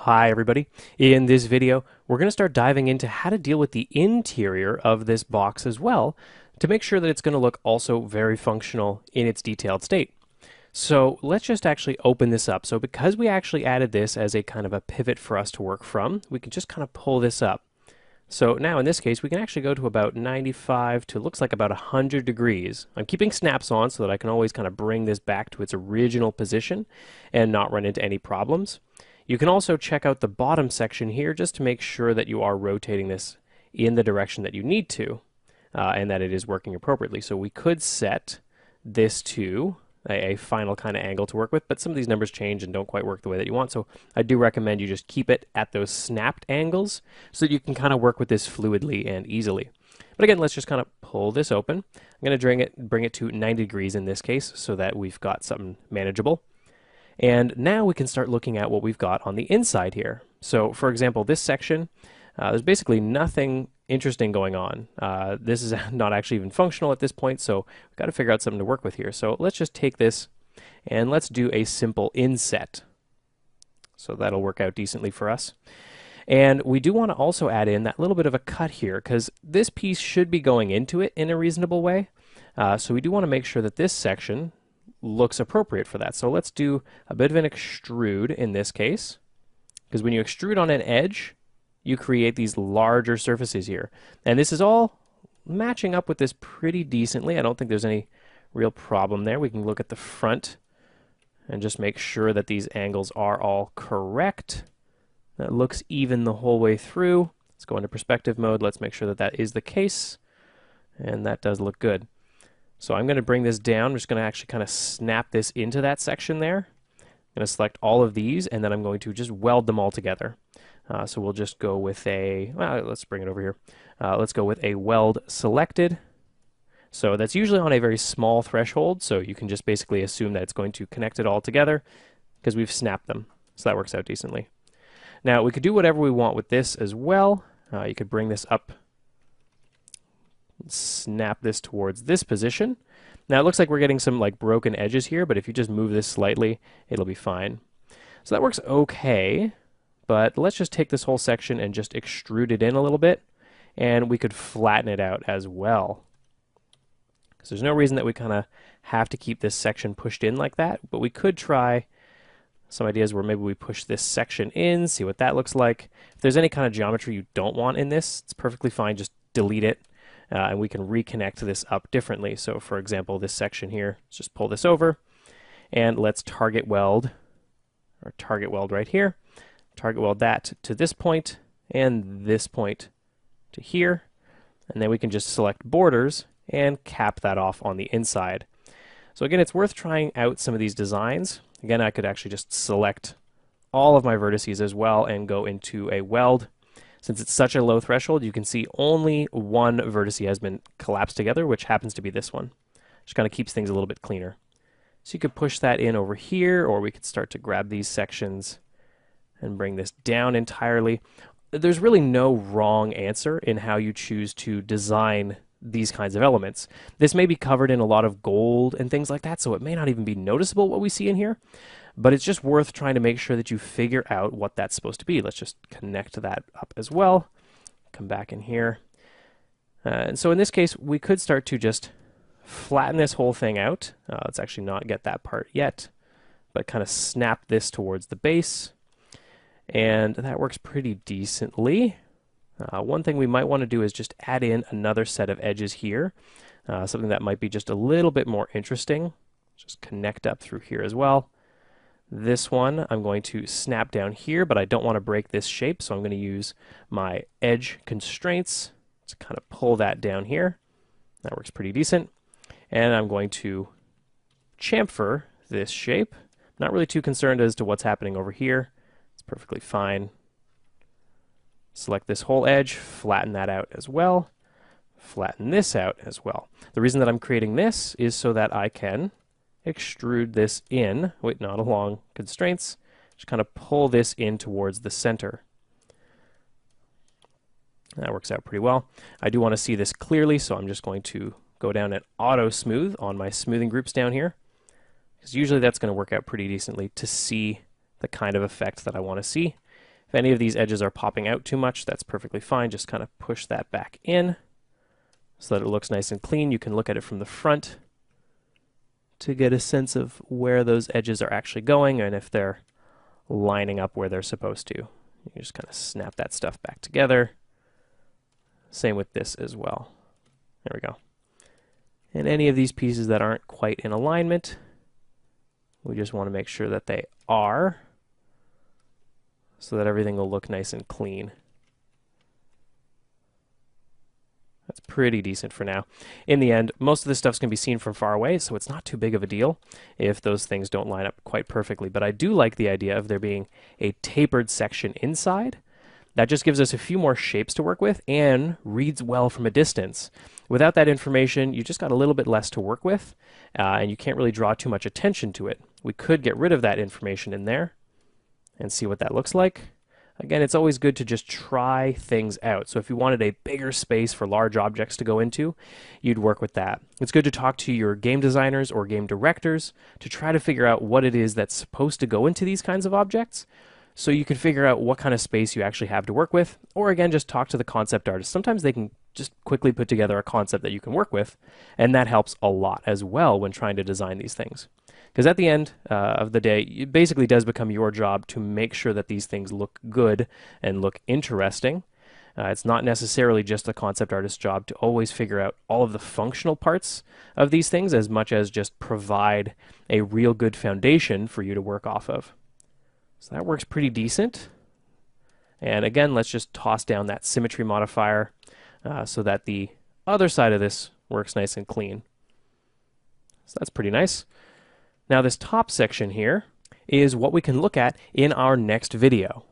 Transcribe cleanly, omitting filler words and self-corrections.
Hi everybody. In this video, we're going to start diving into how to deal with the interior of this box as well to make sure that it's going to look also very functional in its detailed state. So let's just actually open this up. So because we actually added this as a kind of a pivot for us to work from, we can just kind of pull this up. So now in this case, we can actually go to about 95 to looks like about 100 degrees. I'm keeping snaps on so that I can always kind of bring this back to its original position and not run into any problems. You can also check out the bottom section here just to make sure that you are rotating this in the direction that you need to and that it is working appropriately. So we could set this to a final kind of angle to work with, but some of these numbers change and don't quite work the way that you want. So I do recommend you just keep it at those snapped angles so that you can kind of work with this fluidly and easily. But again, let's just kind of pull this open. I'm going to bring it to 90 degrees in this case so that we've got something manageable. And now we can start looking at what we've got on the inside here. So for example, this section, there's basically nothing interesting going on. This is not actually even functional at this point, so we've got to figure out something to work with here. So let's just take this and let's do a simple inset. So that'll work out decently for us. And we do want to also add in that little bit of a cut here because this piece should be going into it in a reasonable way. So we do want to make sure that this section looks appropriate for that. So let's do a bit of an extrude in this case, because when you extrude on an edge, you create these larger surfaces here. And this is all matching up with this pretty decently. I don't think there's any real problem there. We can look at the front and just make sure that these angles are all correct. That looks even the whole way through. Let's go into perspective mode. Let's make sure that that is the case. And that does look good. So I'm going to bring this down. I'm just going to actually kind of snap this into that section there. I'm going to select all of these, and then I'm going to just weld them all together. So we'll just go with a, well, let's bring it over here. Let's go with a weld selected. So that's usually on a very small threshold, so you can just basically assume that it's going to connect it all together because we've snapped them. So that works out decently. Now we could do whatever we want with this as well. You could bring this up, snap this towards this position. Now it looks like we're getting some like broken edges here, but if you just move this slightly, it'll be fine. So that works okay, but let's just take this whole section and just extrude it in a little bit, and we could flatten it out as well. Because there's no reason that we kind of have to keep this section pushed in like that, but we could try some ideas where maybe we push this section in, see what that looks like. If there's any kind of geometry you don't want in this, it's perfectly fine, just delete it. And we can reconnect this up differently. So for example, this section here, let's just pull this over and let's target weld right here. Target weld that to this point and this point to here. And then we can just select borders and cap that off on the inside. So again, it's worth trying out some of these designs. Again, I could actually just select all of my vertices as well and go into a weld. Since it's such a low threshold, you can see only one vertex has been collapsed together, which happens to be this one. Just kind of keeps things a little bit cleaner. So you could push that in over here, or we could start to grab these sections and bring this down entirely. There's really no wrong answer in how you choose to design these kinds of elements. This may be covered in a lot of gold and things like that, so it may not even be noticeable what we see in here. But it's just worth trying to make sure that you figure out what that's supposed to be. Let's just connect that up as well. Come back in here. And so in this case, we could start to just flatten this whole thing out. Let's actually not get that part yet, but kind of snap this towards the base. And that works pretty decently. One thing we might want to do is just add in another set of edges here. Something that might be just a little bit more interesting. Just connect up through here as well. This one I'm going to snap down here, but I don't want to break this shape, so I'm going to use my edge constraints to kind of pull that down here. That works pretty decent. And I'm going to chamfer this shape. Not really too concerned as to what's happening over here. It's perfectly fine. Select this whole edge, flatten that out as well. Flatten this out as well. The reason that I'm creating this is so that I can extrude this in, not along constraints, just kind of pull this in towards the center. That works out pretty well. I do want to see this clearly, so I'm just going to go down and auto smooth on my smoothing groups down here, because usually that's going to work out pretty decently to see the kind of effect that I want to see. If any of these edges are popping out too much, that's perfectly fine. Just kind of push that back in so that it looks nice and clean. You can look at it from the front to get a sense of where those edges are actually going and if they're lining up where they're supposed to. You can just kind of snap that stuff back together. Same with this as well. There we go. And any of these pieces that aren't quite in alignment, we just want to make sure that they are, so that everything will look nice and clean. That's pretty decent for now. In the end, most of this stuff's going to be seen from far away, so it's not too big of a deal if those things don't line up quite perfectly. But I do like the idea of there being a tapered section inside. That just gives us a few more shapes to work with and reads well from a distance. Without that information, you just got a little bit less to work with, and you can't really draw too much attention to it. We could get rid of that information in there and see what that looks like. Again, it's always good to just try things out. So if you wanted a bigger space for large objects to go into, you'd work with that. It's good to talk to your game designers or game directors to try to figure out what it is that's supposed to go into these kinds of objects, so you can figure out what kind of space you actually have to work with. Or again, just talk to the concept artist. Sometimes they can just quickly put together a concept that you can work with, and that helps a lot as well when trying to design these things. Because at the end of the day, it basically does become your job to make sure that these things look good and look interesting. It's not necessarily just a concept artist's job to always figure out all of the functional parts of these things, as much as just provide a real good foundation for you to work off of. So that works pretty decent. And again, let's just toss down that symmetry modifier so that the other side of this works nice and clean. So that's pretty nice. Now this top section here is what we can look at in our next video.